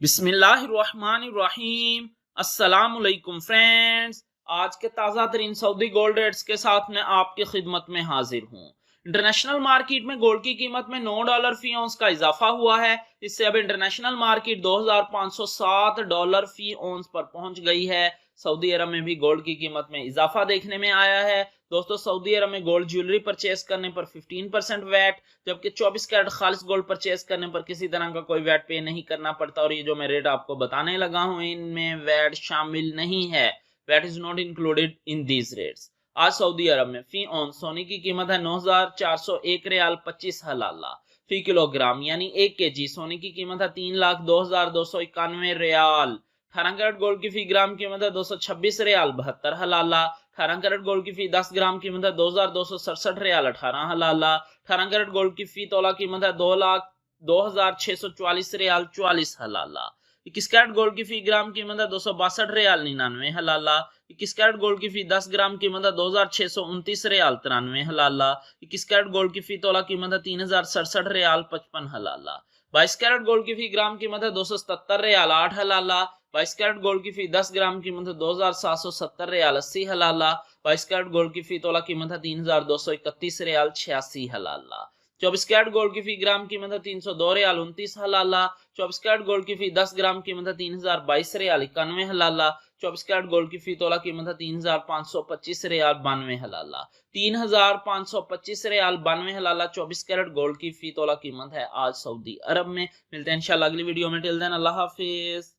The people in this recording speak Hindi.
बिस्मिल्लाहिर्रहमानिर्रहीम। अस्सलामुअलैकुम फ्रेंड्स, आज के ताज़ा तरीन सऊदी गोल्ड रेट्स के साथ मैं आपकी खिदमत में हाजिर हूँ। इंटरनेशनल मार्केट में गोल्ड की कीमत में $9 फी औंस का इजाफा हुआ है। इससे अब इंटरनेशनल मार्केट $2507 फी औंस पर पहुंच गई है। सऊदी अरब में भी गोल्ड की कीमत में इजाफा देखने में आया है। दोस्तों, सऊदी अरब में गोल्ड ज्वेलरी परचेज करने पर 15% वैट, जबकि 24 कैरेट खालिस गोल्ड परचेज करने पर किसी तरह का कोई वैट पे नहीं करना पड़ता। और ये जो मैं रेट आपको बताने लगा हूं, इनमें वैट शामिल नहीं है। VAT is not included in these rates. आज सऊदी अरब में फी ऑन सोने की कीमत है 9,401 रियाल 25 हलाला फी किलोग्राम, यानी 1 kg सोने की कीमत है 3,02,291 रियाल। 18 कैरेट गोल्ड की फी ग्राम कीमत है 226 रियाल 72 हलाला। 18 कैरेट गोल्ड की फी 10 ग्राम कीमत है 2,267 रियाल 18 हलाला। 18 कैरेट गोल्ड की फी तोला कीमत है 2,02,644 रियाल 44 हलाला। 21 कैरेट गोल्ड की फी ग्राम कीमत है 262 रियाल 99 हलाला। 21 कैरेट गोल्ड की फी 10 ग्राम कीमत है 2,629 रियाल 93 हलाला। 21 कैरेट गोल्ड की फी तोला कीमत है 3,067 रियाल 55 हलाला। 22 कैरेट गोल्ड की फी ग्राम कीमत है 277 रियाल 8 हलाला। 22 कैरेट गोल्ड की फी 10 ग्राम कीमत है 2,770 रियाल 80 हलाला। 22 कैरेट गोल्ड की फी तोला कीमत है 3,231 रियाल 86 हलाला। 24 कैरेट गोल्ड की फी ग्राम कीमत है 302 रियाल 29 हलाला। 24 कैरेट गोल्ड की फी 10 ग्राम कीमत है 3,022 रियाल 91 हलाला। 24 कैरेट गोल्ड की फी तोला कीमत है 3,525 रियाल 92 हलाला। 3,525 रियाल 92 हलाला 24 कैरेट गोल्ड की फी तोला कीमत है आज सऊदी अरब में। मिलते हैं इंशाल्लाह अगली वीडियो में। टिल देन अल्लाह हाफिज।